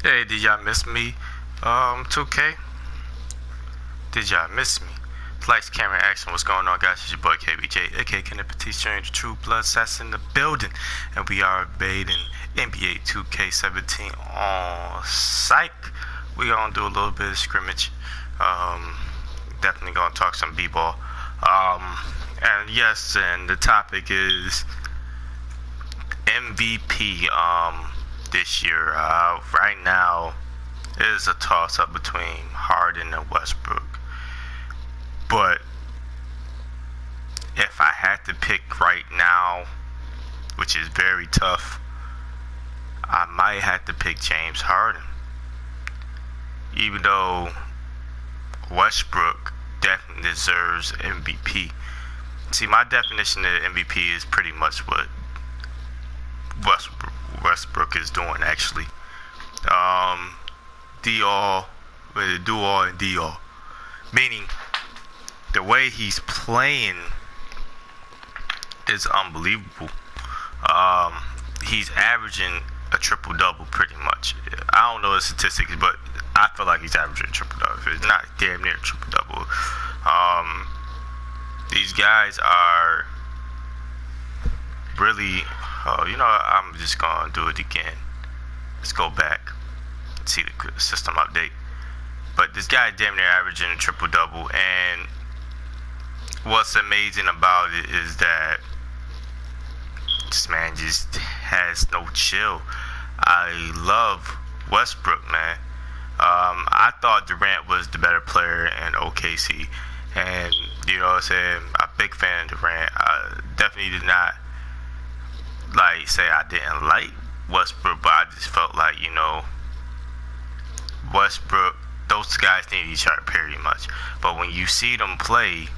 Hey, did y'all miss me? 2K? Did y'all miss me? Lights, camera, action. What's going on, guys? It's your boy KBJ, aka Kenneth Petit, sharing the True Blood Sats in the building. And we are debating NBA 2K17 on Psych. We gonna do a little bit of scrimmage. Um, Definitely gonna talk some b-ball. And yes, and the topic is MVP this year. Right now, it is a toss up between Harden and Westbrook. But if I had to pick right now, which is very tough, I might have to pick James Harden. Even though Westbrook definitely deserves MVP. See, my definition of MVP is pretty much what Westbrook is doing, actually. D-all, do-all and D-all. Meaning, the way he's playing is unbelievable. He's averaging a triple double pretty much. I don't know the statistics, but I feel like he's averaging a triple double. It's not damn near a triple double. These guys are really. I'm just gonna do it again. Let's go back, see the system update. But this guy damn near averaging a triple double, and what's amazing about it is that this man just has no chill. I love Westbrook, man. I thought Durant was the better player in OKC, and you know what I'm saying. I'm a big fan of Durant. I definitely did not say I didn't like Westbrook, but I just felt like Westbrook. Those guys need each other pretty much. But when you see them play,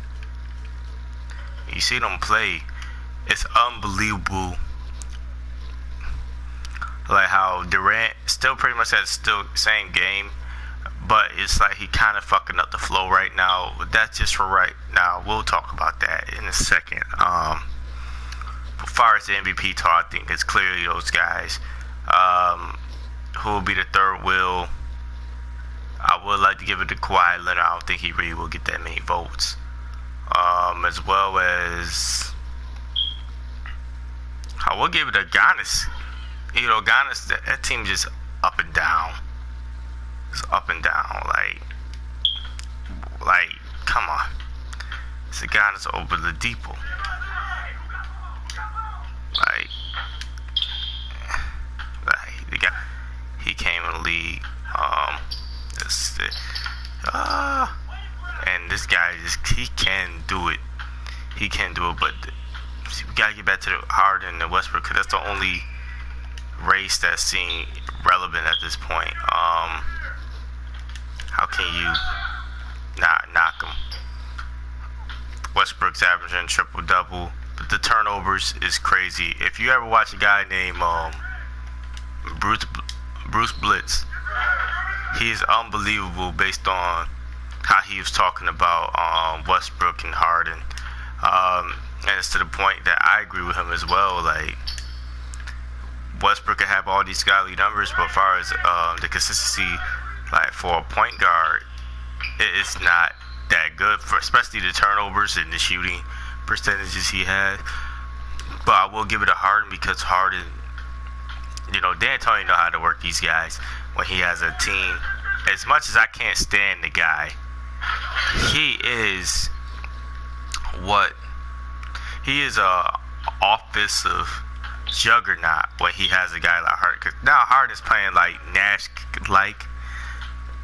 it's unbelievable. Like how Durant still pretty much has still same game, but it's like he kind of fucking up the flow right now. That's just for right now. We'll talk about that in a second. As far as the MVP talk, I think it's clearly those guys. Who will be the third wheel? I would like to give it to Kawhi Leonard. I don't think he really will get that many votes. As well as I will give it to Giannis. Giannis, that team just up and down. It's up and down. Like, come on. It's a Giannis over the depot. Like the guy, he came in the league. And this guy he can do it. He can do it, but we gotta get back to the Harden and Westbrook, because that's the only race that's seen relevant at this point. How can you not knock him? Westbrook's averaging triple double, but the turnovers is crazy. If you ever watch a guy named Bruce Blitz, he is unbelievable based on how he was talking about Westbrook and Harden. And it's to the point that I agree with him as well. Like, Westbrook can have all these godly numbers, but as far as the consistency, like for a point guard, it's not that good, for especially the turnovers and the shooting percentages he had. But I will give it to Harden, because Harden, D'Antoni know how to work these guys when he has a team. As much as I can't stand the guy, he is a offensive juggernaut when he has a guy like Harden. Cause now Harden's playing like Nash, like,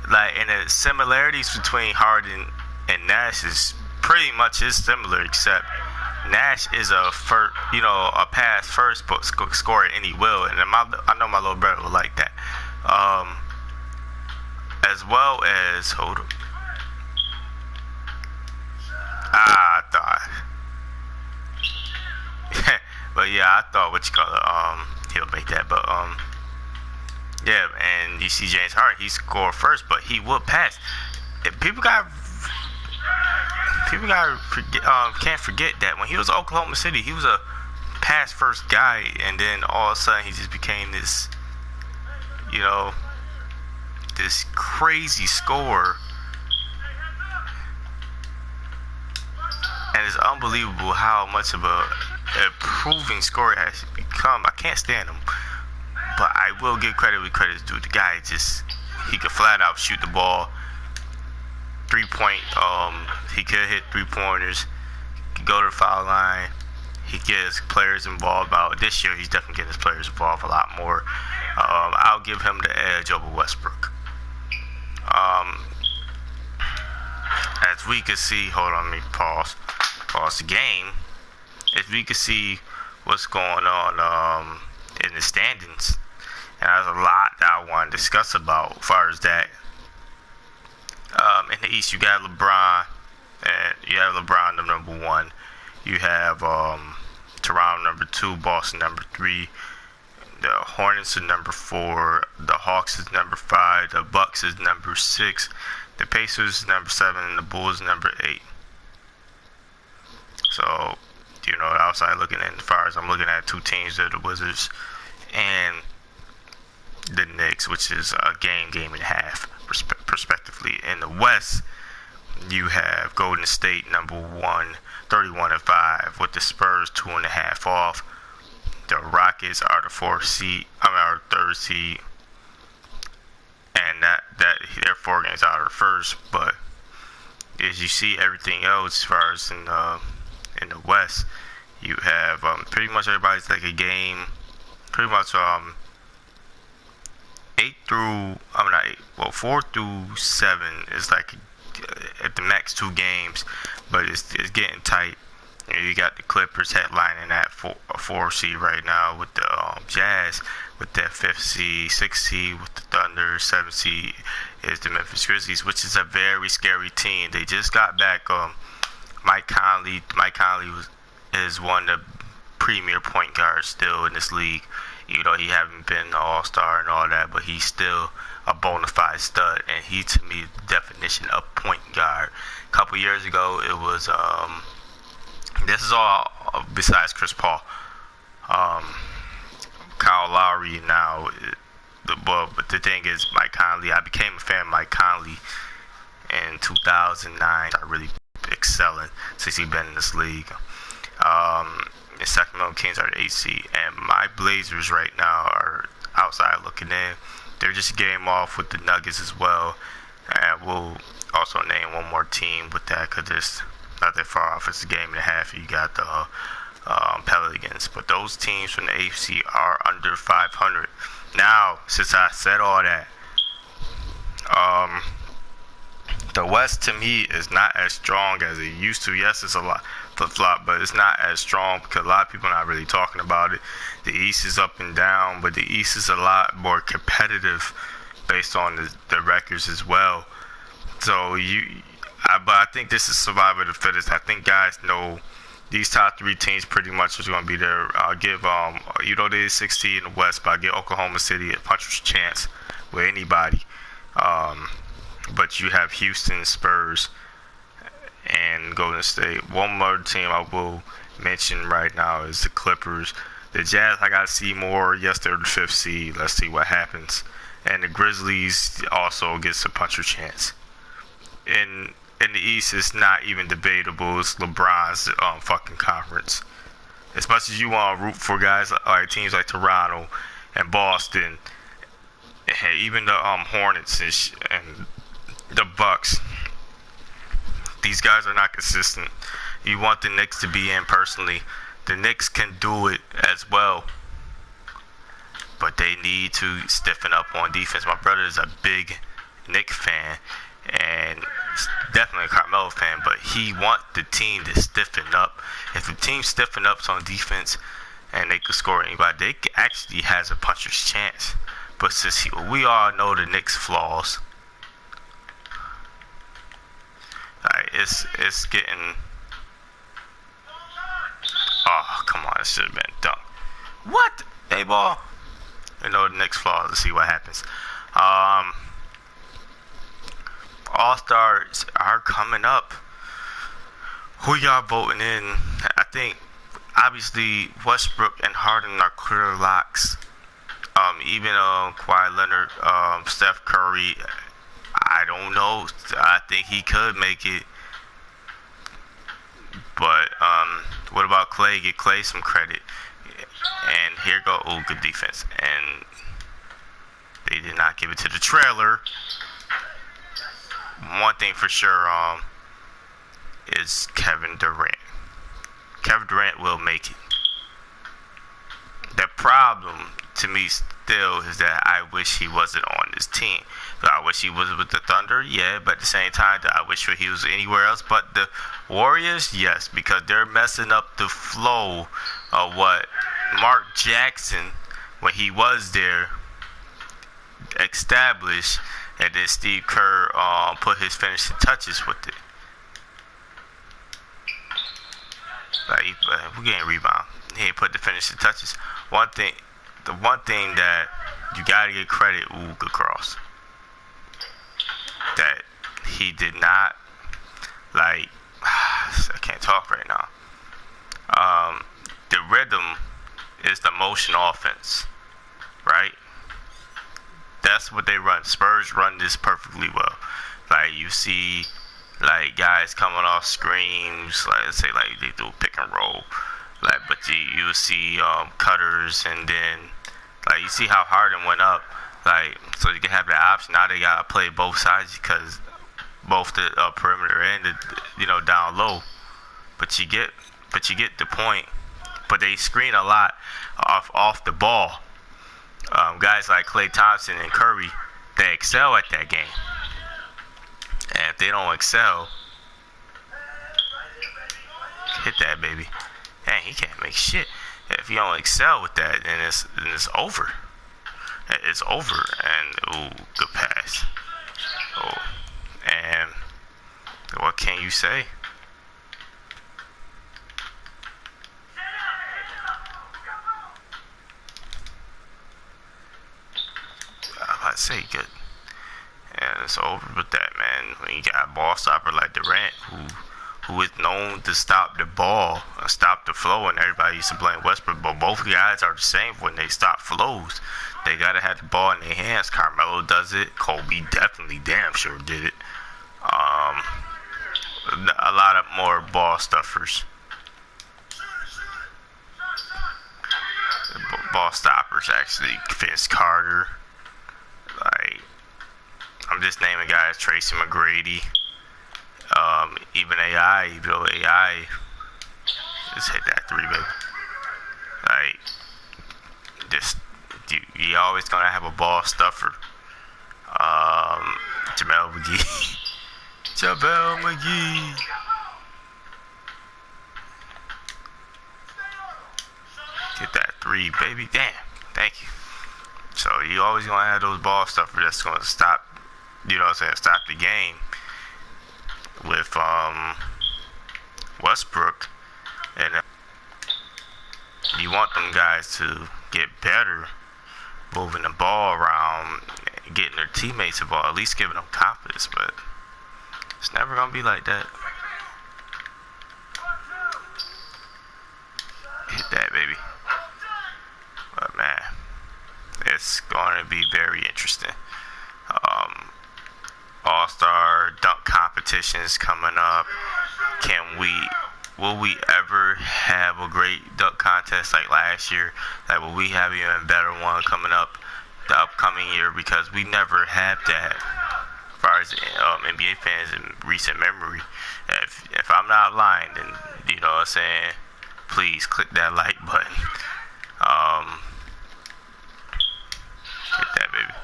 and the similarities between Harden and Nash is pretty much similar, except Nash is a pass first, but score at any will, and I know my little brother would like that. As well as I thought. But yeah, I thought he'll make that. But yeah, and you see James Harden, he scored first, but he would pass. And people can't forget that when he was Oklahoma City, he was a pass first guy, and then all of a sudden he just became this, this crazy score. And it's unbelievable how much of a improving score it has become. I can't stand him, but I will give credit where credit's due. The guy he could flat out shoot the ball. 3-point, he could hit 3-pointers. He could go to the foul line. He gets players involved. This year, he's definitely getting his players involved a lot more. I'll give him the edge over Westbrook. As we can see, hold on, let me pause the game. As we can see what's going on in the standings, and there's a lot that I want to discuss about as far as that. In the East, you got LeBron, and you have LeBron the number 1. You have Toronto number 2, Boston number 3. The Hornets are number 4. The Hawks is number 5. The Bucks is number 6. The Pacers is number 7, and the Bulls number 8. So, outside looking in, as far as I'm looking at 2 teams, they're the Wizards and the Knicks, which is a game and a half, respectively. In the West, you have Golden State number 1, 31-5, with the Spurs 2.5 off. The Rockets are the 4th seed, our 3rd seed, and that they're 4 games out of the first. But as you see everything else, as far as in the West, you have pretty much everybody's like a game, pretty much 4 through 7 is like at the max 2 games, but it's getting tight. You got the Clippers headlining at 4 seed right now, with the Jazz with that 5th seed, 6th seed with the Thunder, 7th seed is the Memphis Grizzlies, which is a very scary team. They just got back Mike Conley. Mike Conley is one of the premier point guards still in this league. Even though he haven't been an all-star and all that, but he's still a bona fide stud, and he, to me, is the definition of point guard. A couple years ago, it was, this is all besides Chris Paul. Kyle Lowry now, but the thing is, Mike Conley, I became a fan of Mike Conley in 2009. I really excelling since he's been in this league. The Sacramento Kings are the 8th seed, and my Blazers right now are outside looking in. They're just a game off with the Nuggets as well, and we'll also name one more team with that because it's not that far off. It's a game and a half. You got the Pelicans, but those teams from the AFC are under 500. Now, since I said all that, the West to me is not as strong as it used to. Yes, it's a lot flip-flop, but it's not as strong because a lot of people are not really talking about it. The East is up and down, but the East is a lot more competitive based on the records as well. So but I think this is survival of the fittest. I think guys know these top 3 teams pretty much is going to be there. I'll give they're 16 in the West, but I give Oklahoma City a puncher's chance with anybody. But you have Houston, Spurs, and Golden State. One more team I will mention right now is the Clippers. The Jazz, I got to see more. Yes, they're the 5th seed. Let's see what happens. And the Grizzlies also gets a puncher chance. In the East, it's not even debatable. It's LeBron's fucking conference. As much as you want to root for guys like teams like Toronto and Boston, and even the Hornets and the Bucks, these guys are not consistent. You want the Knicks to be in personally. The Knicks can do it as well, but they need to stiffen up on defense. My brother is a big Knicks fan and definitely a Carmelo fan, but he wants the team to stiffen up. If the team stiffen up on defense and they could score anybody, they actually has a puncher's chance. But since we all know the Knicks' flaws, it's getting. Oh, come on, it should have been dunk. What? Hey, ball. You know the Knicks' flaws. Let's see what happens. All-Stars are coming up. Who y'all voting in? I think, obviously, Westbrook and Harden are clear locks. Even Kawhi Leonard, Steph Curry, I don't know. I think he could make it. But what about Clay? Get Clay some credit. And here go, good defense. And they did not give it to the trailer. One thing for sure is Kevin Durant. Kevin Durant will make it. The problem to me still is that I wish he wasn't on this team. I wish he was with the Thunder, yeah, but at the same time, I wish he was anywhere else. But the Warriors, yes, because they're messing up the flow of what Mark Jackson, when he was there, established, and then Steve Kerr put his finishing touches with it. Like, we getting rebound. He ain't put the finishing touches. The one thing that you gotta give credit, good cross, that he did not, like, I can't talk right now. The rhythm is the motion offense, right? That's what they run. Spurs run this perfectly well. Like, you see, like, guys coming off screens, like, let's say, like, they do pick and roll. Like, but you see cutters, and then, like, you see how Harden went up. Like, so you can have that option. Now they gotta play both sides because both the perimeter and the, down low. But you get the point. But they screen a lot off the ball. Guys like Klay Thompson and Curry, they excel at that game. And if they don't excel, hit that, baby. Dang, he can't make shit. If you don't excel with that, then it's over. It's over. And good pass. And what can you say? I'm about to say good. And it's over with that, man. When you got a ball stopper like Durant, who is known to stop the ball, stop the flow, and everybody used to blame Westbrook, but both guys are the same when they stop flows. They gotta have the ball in their hands. Carmelo does it. Kobe definitely damn sure did it. A lot of more ball stuffers. Ball stoppers, actually. Vince Carter. Like, I'm just naming guys. Tracy McGrady. Even AI, just hit that three, baby. Like, just, you always gonna have a ball stuffer. JaVale McGee. JaVale McGee. Get that three, baby. Damn. Thank you. So you always gonna have those ball stuffers that's gonna stop, stop the game. With Westbrook, and you want them guys to get better, moving the ball around, getting their teammates involved, at least giving them confidence. But it's never gonna be like that. Hit that, baby. But man, it's going to be very interesting. All-Star dunk competitions coming up. Will we ever have a great dunk contest like last year? Like, will we have even a better one coming up the upcoming year? Because we never had that as far as NBA fans in recent memory. If I'm not lying, then, you know what I'm saying, please click that like button. Hit that, baby.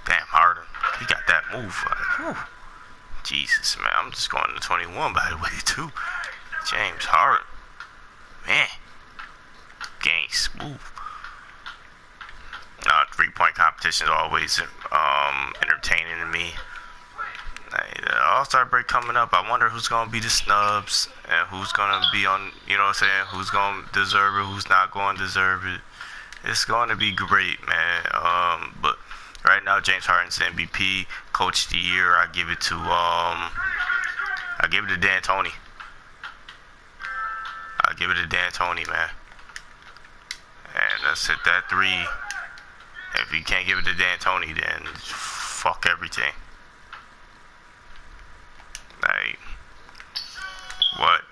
Damn, Harden. He got that move. Whew. Jesus, man. I'm just going to 21, by the way, too. James Harden. Man. Game smooth. Three-point competition is always entertaining to me. Like, the All-Star break coming up. I wonder who's going to be the snubs and who's going to be on, you know what I'm saying, who's going to deserve it, who's not going to deserve it. It's going to be great, man. But right now, James Harden's MVP, Coach of the Year. I give it to D'Antoni. I give it to D'Antoni, man. And let's hit that three. If you can't give it to D'Antoni, then fuck everything. Like, what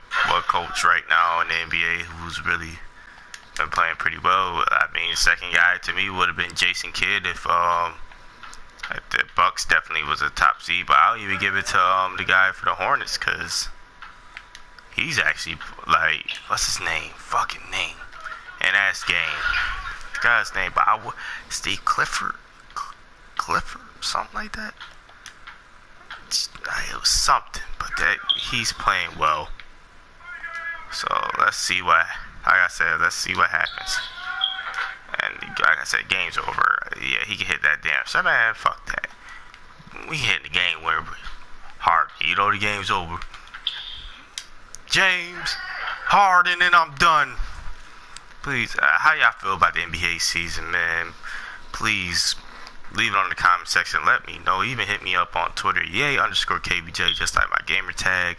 coach right now in the NBA who's really been playing pretty well? I mean, second guy to me would have been Jason Kidd if the Bucks definitely was a top seed, but I'll even give it to the guy for the Hornets, because he's actually, like, what's his name? Fucking name. And that's game. The guy's name, but Steve Clifford, something like that. It was something, but he's playing well. So let's see what, like I said, let's see what happens. And like I said, game's over. Yeah, he can hit that damn shot, man. Fuck that. We hit the game where hard. You know the game's over. James Harden, and I'm done. Please, how y'all feel about the NBA season, man? Please leave it on the comment section. Let me know. Even hit me up on Twitter, _KBJ, just like my gamer tag.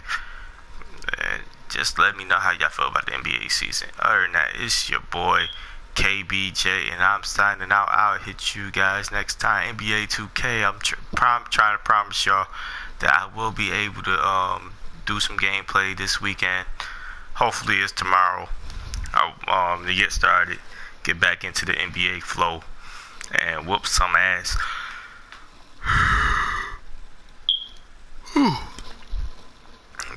And just let me know how y'all feel about the NBA season. Other than that, it's your boy KBJ, and I'm signing out. I'll hit you guys next time. NBA 2K. I'm trying to promise y'all that I will be able to do some gameplay this weekend. Hopefully, it's tomorrow. To get started, get back into the NBA flow, and whoop some ass.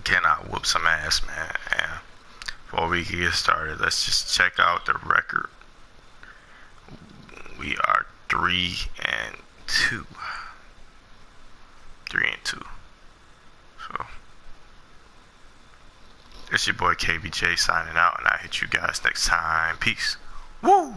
Can I whoop some ass, man? And before we can get started, let's just check out the record. We are 3-2. 3-2. So it's your boy KBJ signing out, and I'll hit you guys next time. Peace. Woo!